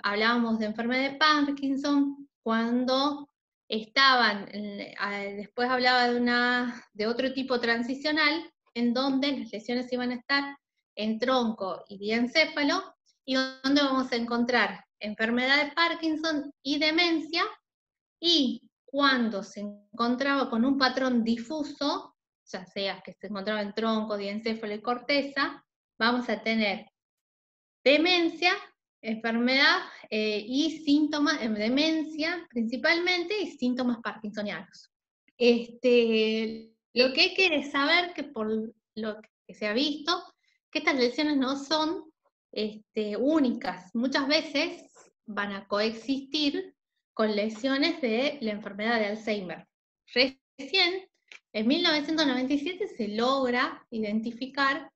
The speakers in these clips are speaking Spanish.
hablábamos de enfermedad de Parkinson, cuando estaban, después hablaba de otro tipo transicional, en donde las lesiones iban a estar en tronco y diencéfalo, y donde vamos a encontrar enfermedad de Parkinson y demencia, y cuando se encontraba con un patrón difuso, ya sea que se encontraba en tronco, diencéfalo y corteza, vamos a tener demencia, enfermedad y síntomas, demencia principalmente, y síntomas parkinsonianos. Lo que hay que saber, que por lo que se ha visto, que estas lesiones no son únicas. Muchas veces van a coexistir con lesiones de la enfermedad de Alzheimer. Recién, en 1997, se logra identificar,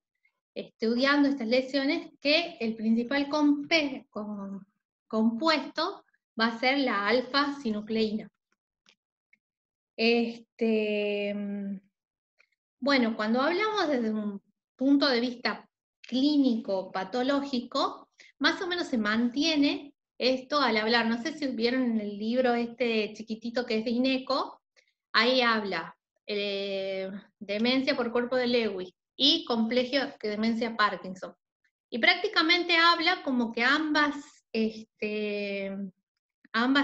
estudiando estas lesiones, que el principal compuesto va a ser la alfa-sinucleína. Bueno, cuando hablamos desde un punto de vista clínico, patológico, más o menos se mantiene esto al hablar. No sé si vieron en el libro este chiquitito que es de INECO, ahí habla demencia por cuerpo de Lewy y complejo de demencia Parkinson. Y prácticamente habla como que ambas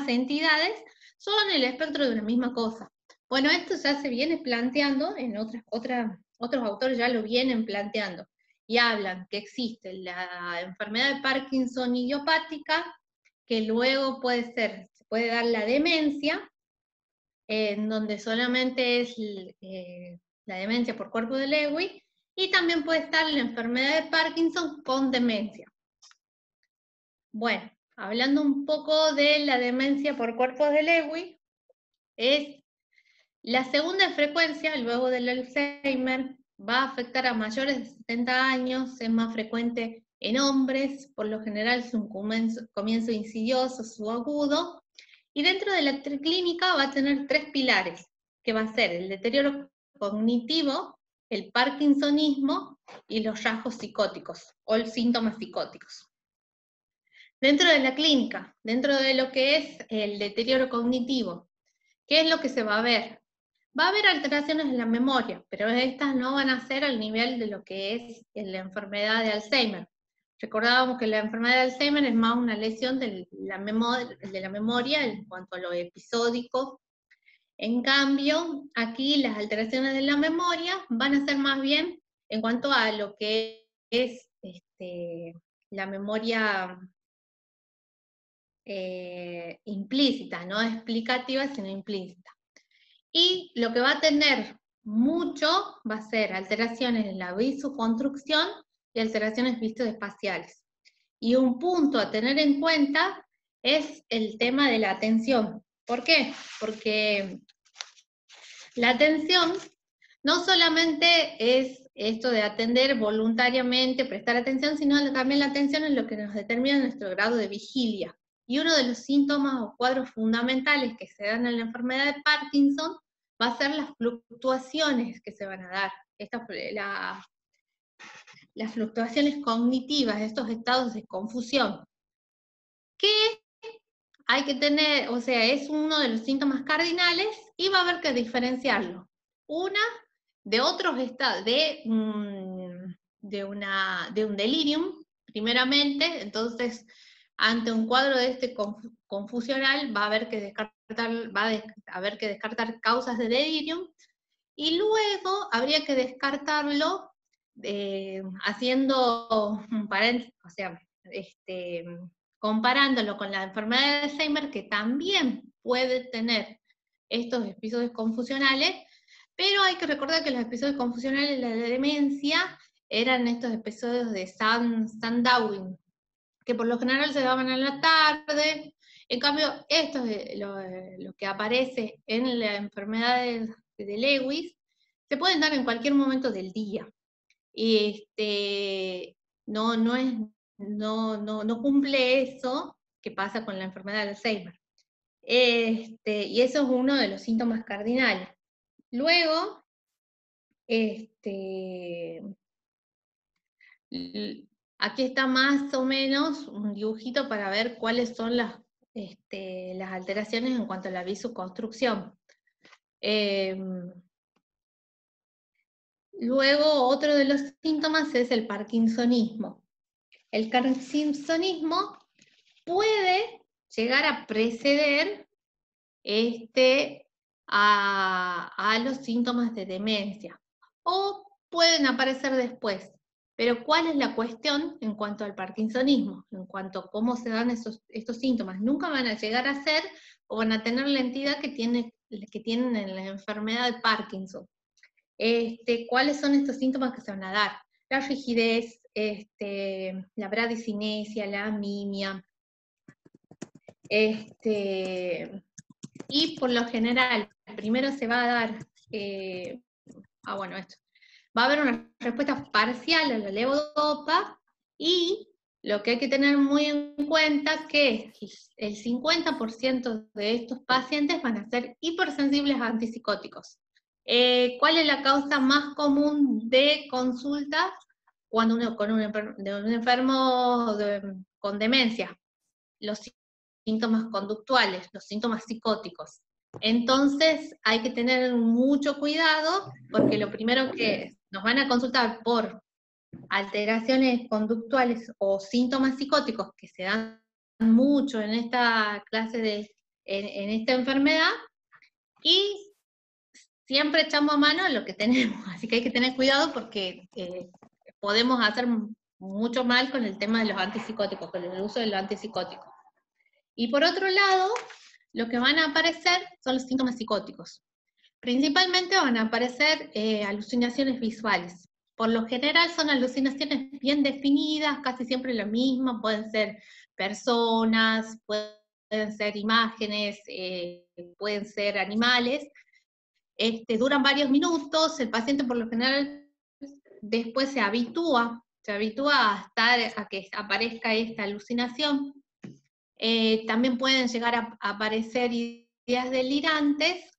entidades son el espectro de una misma cosa. Bueno, esto ya se viene planteando, en otros autores ya lo vienen planteando, y hablan que existe la enfermedad de Parkinson idiopática, que luego se puede dar la demencia, en donde solamente es la demencia por cuerpo de Lewy, y también puede estar la enfermedad de Parkinson con demencia. Bueno, hablando un poco de la demencia por cuerpos de Lewy, es la segunda frecuencia, luego del Alzheimer, va a afectar a mayores de 70 años, es más frecuente en hombres, por lo general es un comienzo insidioso, subagudo, y dentro de la clínica va a tener tres pilares, que va a ser el deterioro cognitivo, el parkinsonismo y los rasgos psicóticos, o los síntomas psicóticos. Dentro de la clínica, dentro de lo que es el deterioro cognitivo, ¿qué es lo que se va a ver? Va a haber alteraciones en la memoria, pero estas no van a ser al nivel de lo que es la enfermedad de Alzheimer. Recordábamos que la enfermedad de Alzheimer es más una lesión de la memoria en cuanto a lo episódico. En cambio, aquí las alteraciones de la memoria van a ser más bien en cuanto a lo que es la memoria implícita, no explicativa, sino implícita. Y lo que va a tener mucho va a ser alteraciones en la visoconstrucción y alteraciones visoespaciales. Y un punto a tener en cuenta es el tema de la atención. ¿Por qué? Porque la atención no solamente es esto de atender voluntariamente, prestar atención, sino también la atención es lo que nos determina nuestro grado de vigilia. Y uno de los síntomas o cuadros fundamentales que se dan en la enfermedad de Parkinson va a ser las fluctuaciones que se van a dar, las fluctuaciones cognitivas, estos estados de confusión. ¿Qué hay que tener? O sea, es uno de los síntomas cardinales y va a haber que diferenciarlo. Una de otros estados, de un delirium, primeramente. Entonces, ante un cuadro de este confusional, va a haber que descartar causas de delirium, y luego habría que descartarlo haciendo un paréntesis, o sea, comparándolo con la enfermedad de Alzheimer, que también puede tener estos episodios confusionales, pero hay que recordar que los episodios confusionales de la demencia eran estos episodios de Sundowing, que por lo general se daban en la tarde. En cambio, esto es lo que aparece en la enfermedad de Lewis, se pueden dar en cualquier momento del día. No cumple eso que pasa con la enfermedad de Alzheimer. Y eso es uno de los síntomas cardinales. Luego, Aquí está más o menos un dibujito para ver cuáles son las alteraciones en cuanto a la visoconstrucción. Luego, otro de los síntomas es el parkinsonismo. El parkinsonismo puede llegar a preceder a los síntomas de demencia, o pueden aparecer después. Pero ¿cuál es la cuestión en cuanto al parkinsonismo? En cuanto a cómo se dan estos síntomas. Nunca van a llegar a ser o van a tener la entidad que tienen en la enfermedad de Parkinson. ¿Cuáles son estos síntomas que se van a dar? La rigidez, la bradicinesia, la amimia, y por lo general, primero se va a dar, va a haber una respuesta parcial a la levodopa, y lo que hay que tener muy en cuenta es que el 50% de estos pacientes van a ser hipersensibles a antipsicóticos. ¿Cuál es la causa más común de consulta cuando uno con un enfermo con demencia? Los síntomas conductuales, los síntomas psicóticos. Entonces hay que tener mucho cuidado, porque lo primero que nos van a consultar por alteraciones conductuales o síntomas psicóticos que se dan mucho en esta clase en esta enfermedad, y siempre echamos a mano lo que tenemos, así que hay que tener cuidado porque podemos hacer mucho mal con el tema de los antipsicóticos, con el uso de los antipsicóticos. Y por otro lado, lo que van a aparecer son los síntomas psicóticos. Principalmente van a aparecer alucinaciones visuales. Por lo general son alucinaciones bien definidas, casi siempre lo mismo, pueden ser personas, pueden ser imágenes, pueden ser animales. Duran varios minutos, el paciente por lo general después se habitúa a que aparezca esta alucinación. También pueden llegar a aparecer ideas delirantes,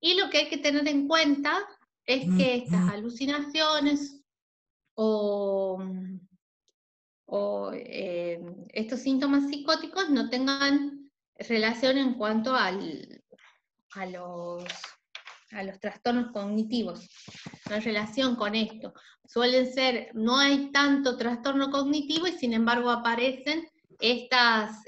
y lo que hay que tener en cuenta es que estas alucinaciones o estos síntomas psicóticos no tengan relación en cuanto a los trastornos cognitivos, no hay relación con esto. No hay tanto trastorno cognitivo, y sin embargo aparecen estas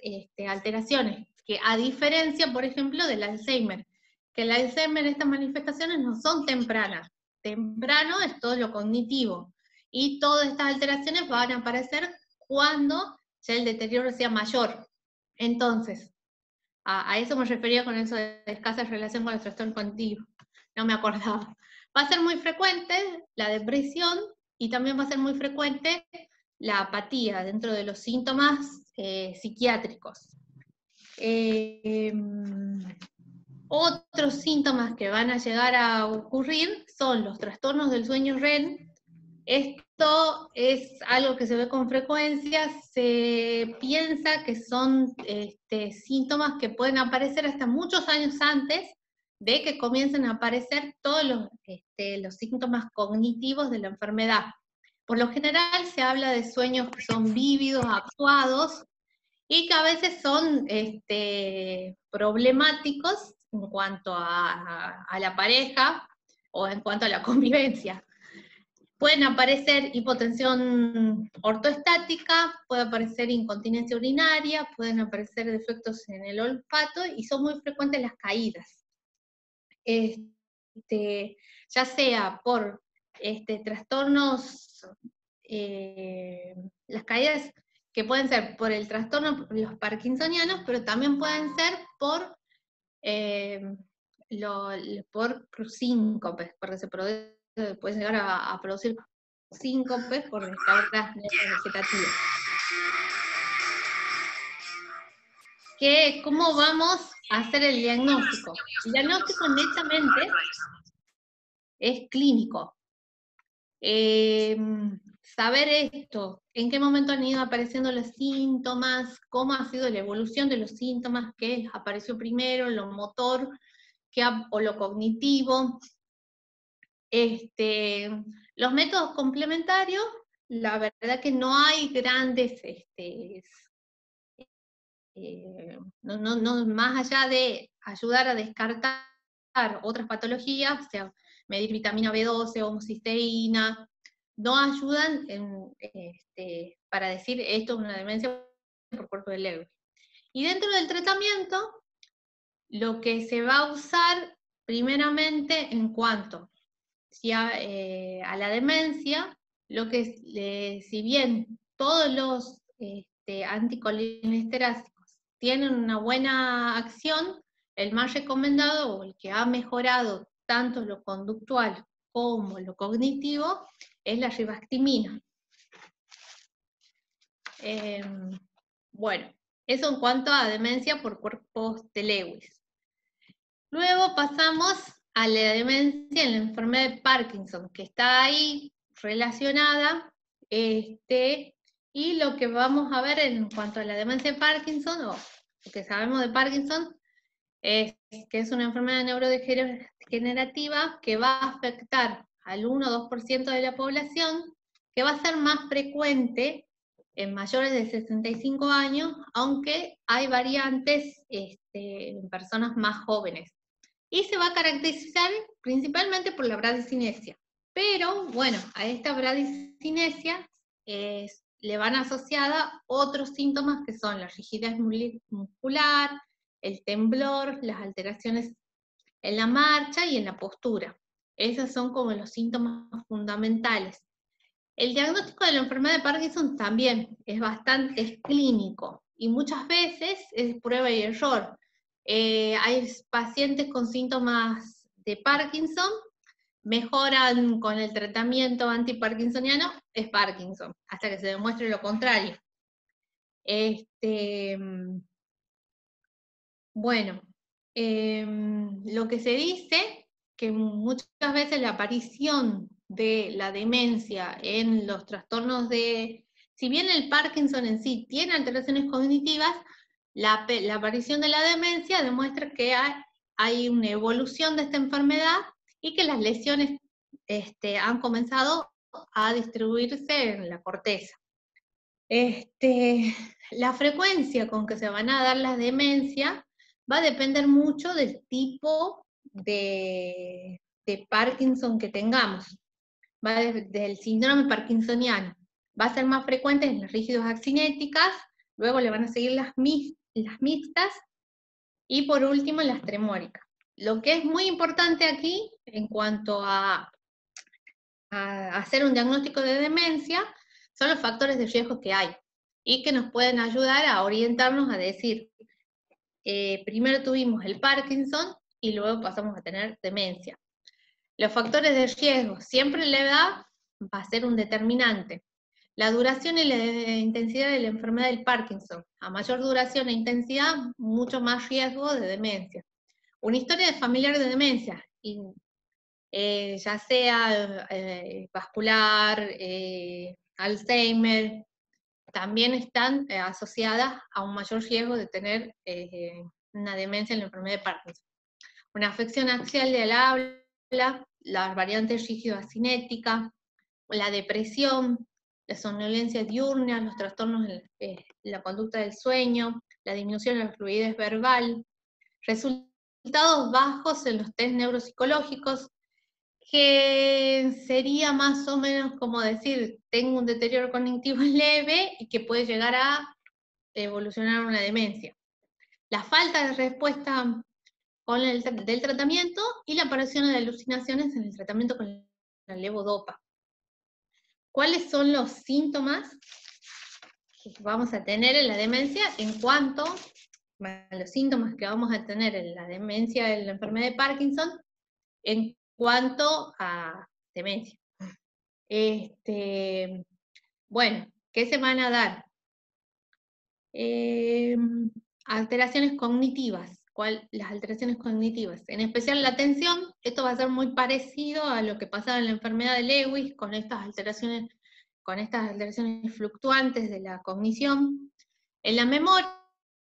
alteraciones, que a diferencia, por ejemplo, del Alzheimer, que el Alzheimer, estas manifestaciones no son tempranas. Temprano es todo lo cognitivo, y todas estas alteraciones van a aparecer cuando ya el deterioro sea mayor. Entonces, a eso me refería con eso de escasa relación con el trastorno cognitivo. No me acordaba. Va a ser muy frecuente la depresión, y también va a ser muy frecuente la apatía dentro de los síntomas psiquiátricos. Otros síntomas que van a llegar a ocurrir son los trastornos del sueño REM. Esto es algo que se ve con frecuencia. Se piensa que son síntomas que pueden aparecer hasta muchos años antes de que comiencen a aparecer todos los síntomas cognitivos de la enfermedad. Por lo general se habla de sueños que son vívidos, actuados, y que a veces son problemáticos en cuanto a la pareja o en cuanto a la convivencia. Pueden aparecer hipotensión ortoestática, puede aparecer incontinencia urinaria, pueden aparecer defectos en el olfato, y son muy frecuentes las caídas. Ya sea por trastornos, las caídas que pueden ser por el trastorno, los parkinsonianos, pero también pueden ser por síncopes, porque puede llegar a producir síncopes por descargas neurovegetativas. ¿Cómo vamos a hacer el diagnóstico? El diagnóstico netamente es clínico. Saber esto, en qué momento han ido apareciendo los síntomas, cómo ha sido la evolución de los síntomas, qué apareció primero, lo motor o lo cognitivo. Los métodos complementarios, la verdad que no hay grandes, más allá de ayudar a descartar otras patologías, o sea, medir vitamina B12, homocisteína, no ayudan para decir esto es una demencia por cuerpo de Lewy. Y dentro del tratamiento, lo que se va a usar primeramente en cuanto a la demencia, lo que si bien todos los anticolinesteráticos tienen una buena acción, el más recomendado o el que ha mejorado tanto lo conductual como lo cognitivo es la ribastimina. Bueno, eso en cuanto a demencia por cuerpos de Lewis. Luego pasamos a la demencia en la enfermedad de Parkinson, que está ahí relacionada, y lo que vamos a ver en cuanto a la demencia de Parkinson, o lo que sabemos de Parkinson, es que es una enfermedad neurodegenerativa que va a afectar al 1 o 2% de la población, que va a ser más frecuente en mayores de 65 años, aunque hay variantes en personas más jóvenes. Y se va a caracterizar principalmente por la bradicinesia. Pero, bueno, a esta bradicinesia le van asociada otros síntomas que son la rigidez muscular, el temblor, las alteraciones en la marcha y en la postura. Esos son como los síntomas fundamentales. El diagnóstico de la enfermedad de Parkinson también es clínico y muchas veces es prueba y error. Hay pacientes con síntomas de Parkinson, mejoran con el tratamiento antiparkinsoniano, es Parkinson, hasta que se demuestre lo contrario. Bueno, lo que se dice, que muchas veces la aparición de la demencia en los trastornos si bien el Parkinson en sí tiene alteraciones cognitivas, la aparición de la demencia demuestra que hay una evolución de esta enfermedad y que las lesiones han comenzado a distribuirse en la corteza. La frecuencia con que se van a dar las demencias va a depender mucho del tipo de Parkinson que tengamos, va del síndrome parkinsoniano. Va a ser más frecuente en las rígidos accinéticas, luego le van a seguir las mixtas, y por último las tremóricas. Lo que es muy importante aquí, en cuanto a hacer un diagnóstico de demencia, son los factores de riesgo que hay, y que nos pueden ayudar a orientarnos a decir, primero tuvimos el Parkinson, y luego pasamos a tener demencia. Los factores de riesgo, siempre la edad va a ser un determinante. La duración y la intensidad de la enfermedad del Parkinson. A mayor duración e intensidad, mucho más riesgo de demencia. Una historia de familiar de demencia, ya sea vascular, Alzheimer, también están asociadas a un mayor riesgo de tener una demencia en la enfermedad de Parkinson. Una afección axial del habla, las variantes rígido-acinéticas, la depresión, la somnolencia diurna, los trastornos en la conducta del sueño, la disminución de la fluidez verbal, resultados bajos en los test neuropsicológicos, que sería más o menos como decir, tengo un deterioro cognitivo leve y que puede llegar a evolucionar a una demencia. La falta de respuesta del tratamiento y la aparición de alucinaciones en el tratamiento con la levodopa. ¿Cuáles son los síntomas que vamos a tener en la demencia en cuanto a los síntomas que vamos a tener en la demencia, en la enfermedad de Parkinson, en cuanto a demencia? Bueno, ¿qué se van a dar? Alteraciones cognitivas. Las alteraciones cognitivas, en especial la atención. Esto va a ser muy parecido a lo que pasaba en la enfermedad de Lewis, con estas alteraciones fluctuantes de la cognición. En la memoria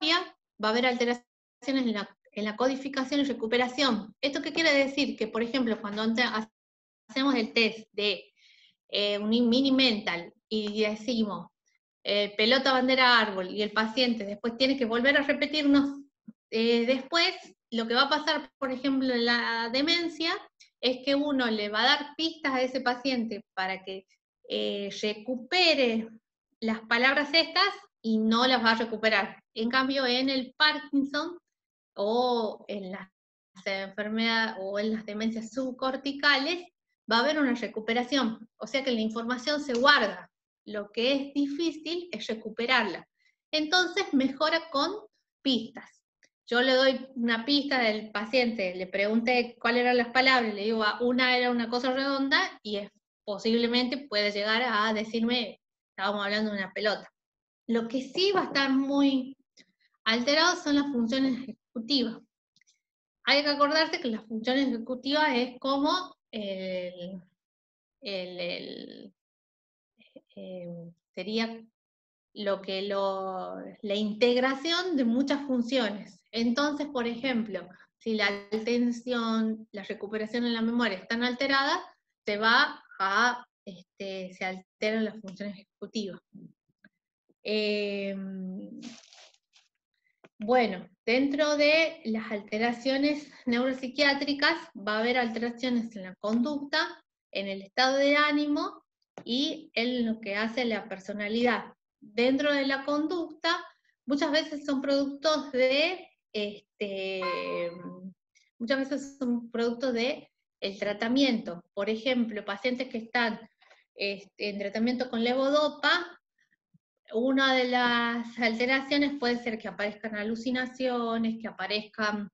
va a haber alteraciones en la codificación y recuperación. ¿Esto qué quiere decir? Que, por ejemplo, cuando hacemos el test de un mini mental y decimos pelota, bandera, árbol, y el paciente después tiene que volver a repetirnos, después lo que va a pasar, por ejemplo, en la demencia, es que uno le va a dar pistas a ese paciente para que recupere las palabras estas y no las va a recuperar. En cambio, en el Parkinson o en las enfermedades o en las demencias subcorticales va a haber una recuperación, o sea que la información se guarda. Lo que es difícil es recuperarla. Entonces mejora con pistas. Yo le doy una pista del paciente, le pregunté cuáles eran las palabras, le digo, una era una cosa redonda y posiblemente puede llegar a decirme, estábamos hablando de una pelota. Lo que sí va a estar muy alterado son las funciones ejecutivas. Hay que acordarse que las funciones ejecutivas es como sería la integración de muchas funciones. Entonces, por ejemplo, si la atención, la recuperación en la memoria están alteradas, se alteran las funciones ejecutivas. Bueno, dentro de las alteraciones neuropsiquiátricas va a haber alteraciones en la conducta, en el estado de ánimo y en lo que hace la personalidad. Dentro de la conducta, muchas veces son productos de el tratamiento. Por ejemplo, pacientes que están en tratamiento con levodopa, una de las alteraciones puede ser que aparezcan alucinaciones, que aparezcan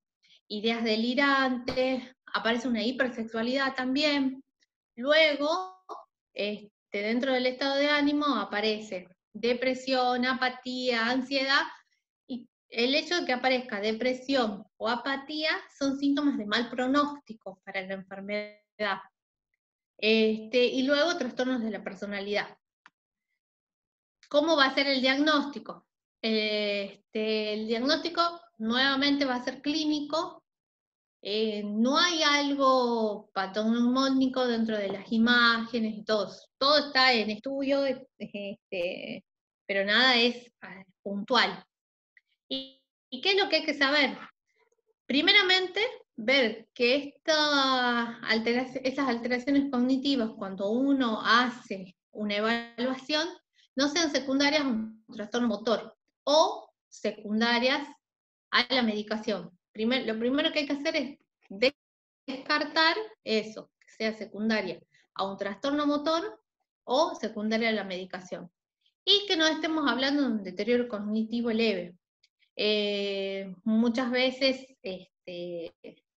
ideas delirantes, aparece una hipersexualidad también. Luego, dentro del estado de ánimo aparece depresión, apatía, ansiedad, y el hecho de que aparezca depresión o apatía son síntomas de mal pronóstico para la enfermedad. Y luego trastornos de la personalidad. ¿Cómo va a ser el diagnóstico? El diagnóstico nuevamente va a ser clínico. No hay algo patognomónico dentro de las imágenes y todo. Todo está en estudio, pero nada es puntual. ¿Y qué es lo que hay que saber? Primeramente, ver que estas alteraciones cognitivas, cuando uno hace una evaluación, no sean secundarias a un trastorno motor o secundarias a la medicación. Lo primero que hay que hacer es descartar eso, que sea secundaria a un trastorno motor o secundaria a la medicación. Y que no estemos hablando de un deterioro cognitivo leve. Muchas veces el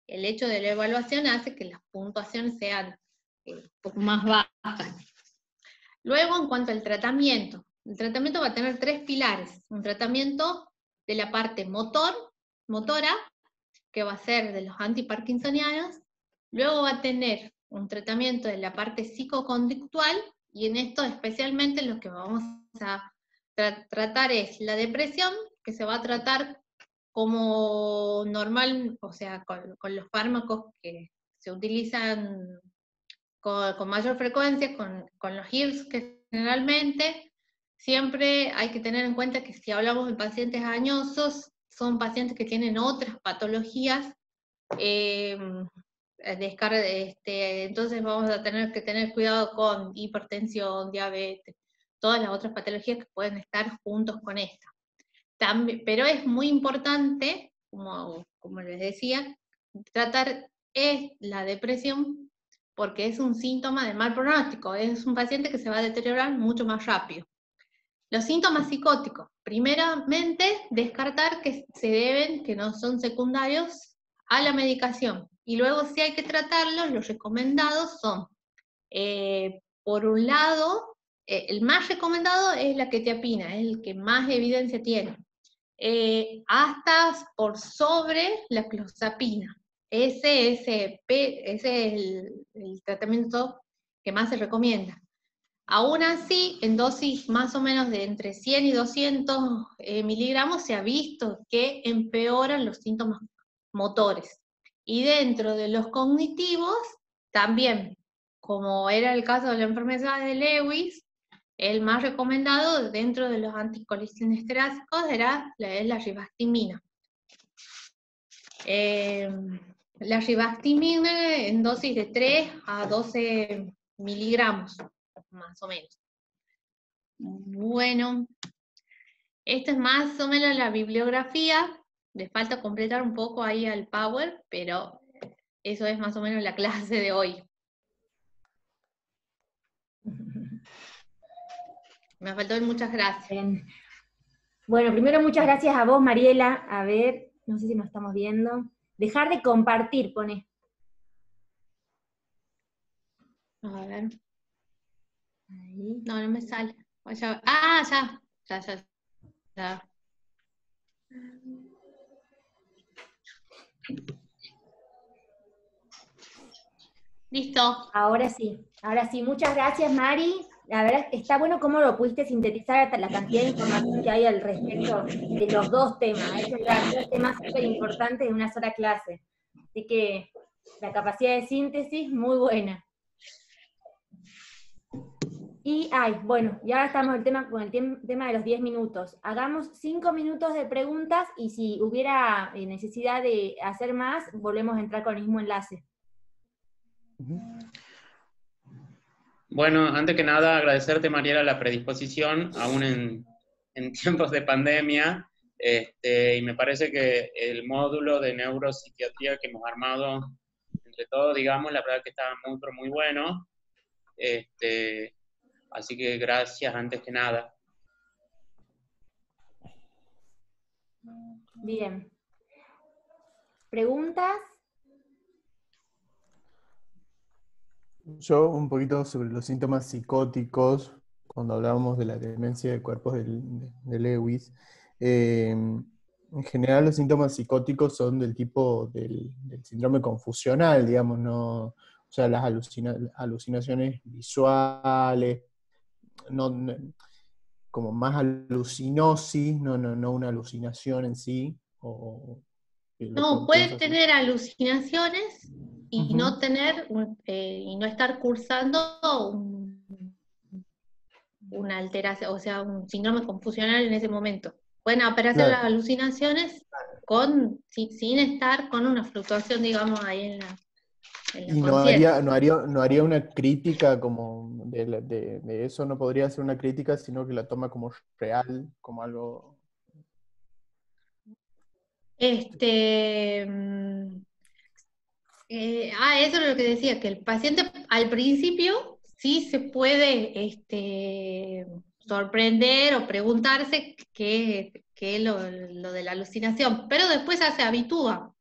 hecho de la evaluación hace que las puntuaciones sean un poco más bajas. Luego, en cuanto al tratamiento, el tratamiento va a tener 3 pilares. Un tratamiento de la parte motora, que va a ser de los antiparkinsonianos. Luego va a tener un tratamiento de la parte psicoconductual, y en esto especialmente lo que vamos a tratar es la depresión, que se va a tratar como normal, o sea, con los fármacos que se utilizan con mayor frecuencia, con los HIRS que generalmente. Siempre hay que tener en cuenta que si hablamos de pacientes añosos, son pacientes que tienen otras patologías, entonces vamos a tener que tener cuidado con hipertensión, diabetes, todas las otras patologías que pueden estar juntos con esta. Pero es muy importante, como les decía, tratar la depresión, porque es un síntoma de mal pronóstico, es un paciente que se va a deteriorar mucho más rápido. Los síntomas psicóticos, primeramente, descartar que no son secundarios a la medicación, y luego si hay que tratarlos, los recomendados son, por un lado, el más recomendado es la quetiapina, es el que más evidencia tiene, hasta por sobre la clozapina. Ese es el tratamiento que más se recomienda. Aún así, en dosis más o menos de entre 100 y 200 miligramos se ha visto que empeoran los síntomas motores. Y dentro de los cognitivos, también, como era el caso de la enfermedad de Lewis, El más recomendado dentro de los anticolinestéricos es la ribastimina. La ribastimina en dosis de 3 a 12 miligramos, más o menos. Bueno, esto es más o menos la bibliografía. Le falta completar un poco ahí al Power, pero eso es más o menos la clase de hoy. Me faltó muchas gracias. Bien. Bueno, primero muchas gracias a vos, Mariela. A ver, no sé si nos estamos viendo. Dejar de compartir, pone. A ver. Ahí. No, no me sale. Ya. Ya. Listo. Ahora sí. Muchas gracias, Mari. La verdad, está bueno cómo lo pudiste sintetizar hasta la cantidad de información que hay al respecto de los dos temas. Eso es dos temas súper importantes en una sola clase. Así que la capacidad de síntesis, muy buena. Y, bueno, ya ahora estamos con el tema de los 10 minutos. Hagamos 5 minutos de preguntas y si hubiera necesidad de hacer más, volvemos a entrar con el mismo enlace. Bueno, antes que nada, agradecerte, Mariela, la predisposición, aún en tiempos de pandemia, y me parece que el módulo de neuropsiquiatría que hemos armado entre todos, digamos, la verdad que está muy, pero muy bueno. Así que gracias antes que nada. Bien. ¿Preguntas? Yo un poquito sobre los síntomas psicóticos, cuando hablábamos de la demencia de cuerpos de Lewis. En general los síntomas psicóticos son del tipo del síndrome confusional, digamos, no, o sea, las alucinaciones visuales, como más alucinosis, no una alucinación en sí. No, puede tener alucinaciones y no tener y no estar cursando una alteración, o sea, un síndrome confusional en ese momento. Pueden aparecer las alucinaciones sin estar con una fluctuación, digamos, ahí en la y conciencia. no haría una crítica como de eso, no podría ser una crítica, sino que la toma como real, como algo. Eso es lo que decía, que el paciente al principio sí se puede sorprender o preguntarse qué es lo de la alucinación, pero después ya se habitúa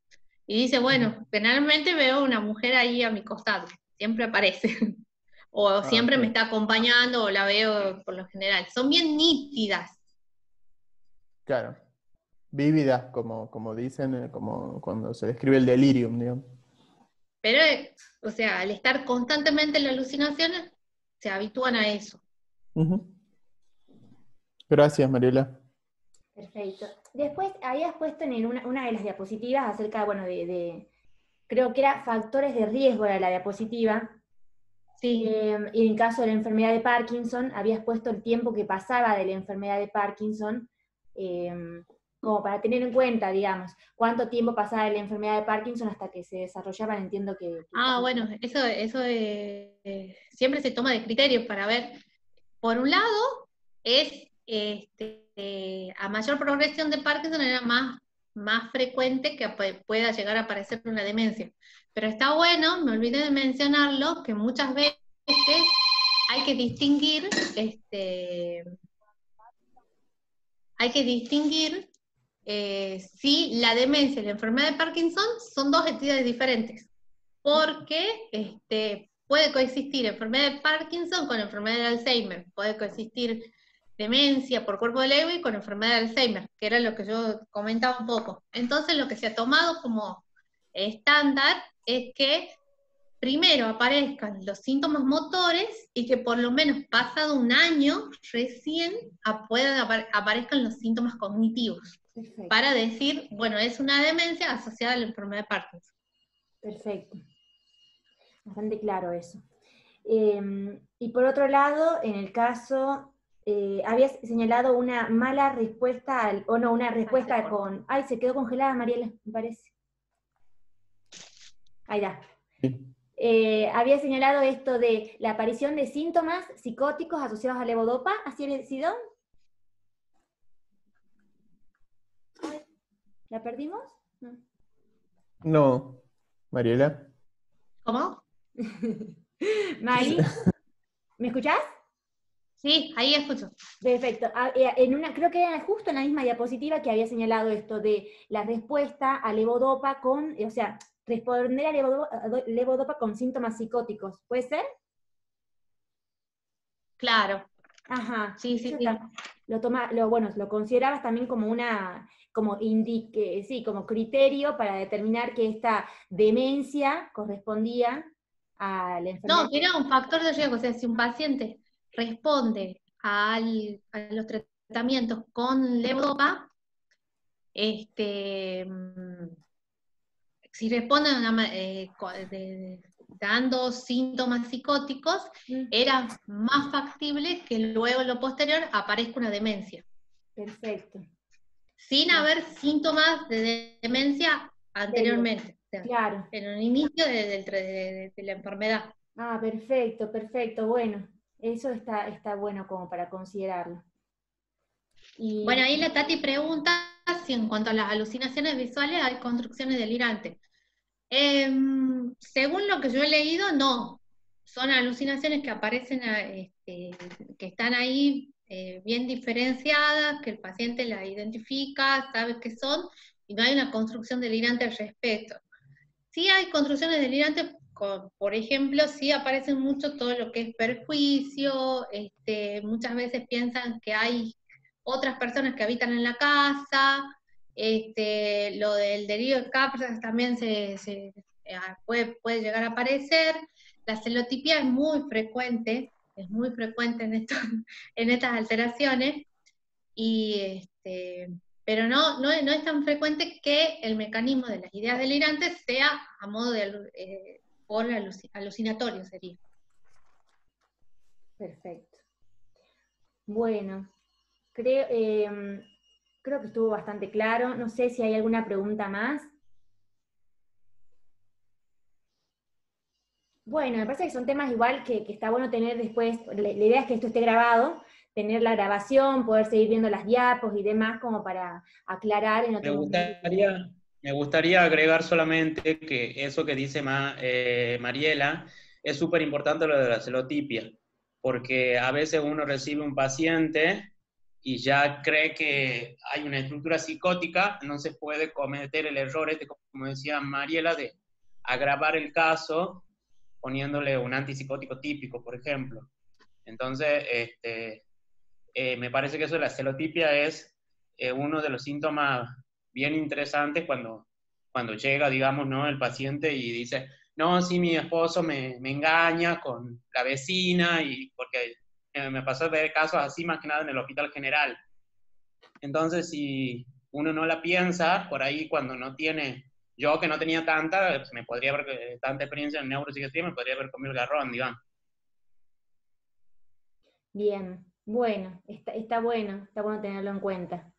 y dice, bueno, generalmente veo una mujer ahí a mi costado, siempre aparece, o siempre me está acompañando, o la veo por lo general. Son bien nítidas. Claro, vívidas, como dicen, como cuando se describe el delirium, digamos. Pero, o sea, al estar constantemente en las alucinaciones, se habitúan a eso. Gracias, Mariela. Perfecto. Después habías puesto en una de las diapositivas acerca, bueno, creo que era factores de riesgo era la diapositiva. Sí. Y en caso de la enfermedad de Parkinson, habías puesto el tiempo que pasaba de la enfermedad de Parkinson, como para tener en cuenta, digamos, cuánto tiempo pasaba de la enfermedad de Parkinson hasta que se desarrollaban, entiendo que... Bueno, eso siempre se toma de criterio para ver. Por un lado, es a mayor progresión de Parkinson era más frecuente que pueda llegar a aparecer una demencia. Pero está bueno, me olvidé de mencionarlo, que muchas veces hay que distinguir, si la demencia y la enfermedad de Parkinson son dos entidades diferentes, porque puede coexistir enfermedad de Parkinson con enfermedad de Alzheimer, puede coexistir demencia por cuerpo de Lewy con enfermedad de Alzheimer, que era lo que yo comentaba un poco. Entonces lo que se ha tomado como estándar es que primero aparezcan los síntomas motores y que por lo menos pasado un año recién aparezcan los síntomas cognitivos. Perfecto. Para decir, bueno, es una demencia asociada a la enfermedad de Parkinson. Perfecto. Bastante claro eso. Y por otro lado, en el caso, habías señalado una mala respuesta, o no, una respuesta con... Ay, se quedó congelada, Mariela, me parece. Ahí está. Sí. Había señalado esto de la aparición de síntomas psicóticos asociados a levodopa, ¿así había sido? ¿La perdimos? No. No, Mariela. ¿Cómo? Mari, ¿me escuchás? Sí, ahí escucho. Perfecto. Creo que era justo en la misma diapositiva que había señalado esto de la respuesta a levodopa con, o sea, responder a levodopa con síntomas psicóticos. ¿Puede ser? Claro. Ajá. Sí, sí, Eso sí. lo considerabas también como como criterio para determinar que esta demencia correspondía a la enfermedad. No, que era un factor de riesgo. O sea, si un paciente responde a los tratamientos con levodopa, si responde dando síntomas psicóticos, era más factible que luego en lo posterior aparezca una demencia. Perfecto. Sin haber síntomas de demencia anteriormente. O sea, Claro. en un inicio de la enfermedad. Ah, perfecto, perfecto. Bueno, eso está bueno como para considerarlo. Y, Bueno, ahí la Tati pregunta si en cuanto a las alucinaciones visuales hay construcciones delirantes. Según lo que yo he leído, no. Son alucinaciones que aparecen, que están ahí bien diferenciadas, que el paciente las identifica, sabe qué son, y no hay una construcción delirante al respecto. Sí hay construcciones delirantes, por ejemplo, sí aparecen mucho todo lo que es perjuicio, muchas veces piensan que hay otras personas que habitan en la casa, lo del delirio de Capgras también puede llegar a aparecer. La celotipia es muy frecuente en estas alteraciones, pero no es tan frecuente que el mecanismo de las ideas delirantes sea a modo por alucinatorio sería. perfecto. Bueno, creo que estuvo bastante claro. No sé si hay alguna pregunta más. Bueno, me parece que son temas igual que está bueno tener después, la idea es que esto esté grabado, tener la grabación, poder seguir viendo las diapos y demás como para aclarar en otro momento. Me gustaría agregar solamente que eso que dice Mariela es súper importante lo de la celotipia, porque a veces uno recibe un paciente y ya cree que hay una estructura psicótica, no se puede cometer el error, como decía Mariela, de agravar el caso poniéndole un antipsicótico típico, por ejemplo. Entonces, me parece que eso de la celotipia es uno de los síntomas bien interesantes cuando llega, digamos, ¿no? El paciente y dice, no, sí, mi esposo me engaña con la vecina, y porque me pasó de ver casos así más que nada en el hospital general. Entonces, si uno no la piensa, por ahí cuando no tiene, yo que no tenía tanta experiencia en neuropsiquiatría, me podría haber comido el garrón, digamos. Bien, bueno, está bueno tenerlo en cuenta.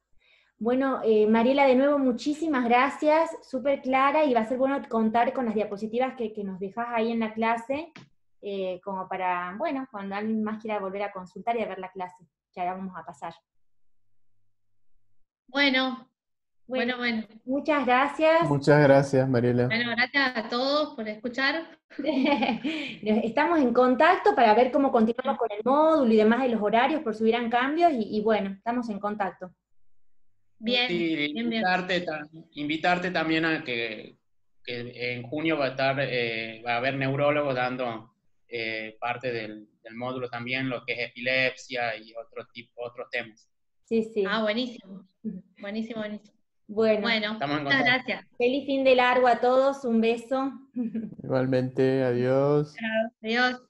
Bueno, Mariela, de nuevo, muchísimas gracias, súper clara, y va a ser bueno contar con las diapositivas que nos dejás ahí en la clase, como para, bueno, cuando alguien más quiera volver a consultar y a ver la clase, que ahora vamos a pasar. Bueno. Muchas gracias. Muchas gracias, Mariela. Bueno, gracias a todos por escuchar. Estamos en contacto para ver cómo continuamos con el módulo y demás de los horarios, por si hubieran cambios, y bueno, estamos en contacto. Bien, sí, bien. Invitarte también a que en junio va a haber neurólogos dando parte del módulo también, lo que es epilepsia y otros temas. Sí, sí. Ah, buenísimo. Buenísimo. Bueno, estamos en muchas contacto. gracias. Feliz fin de largo a todos, un beso. Igualmente, adiós. Adiós.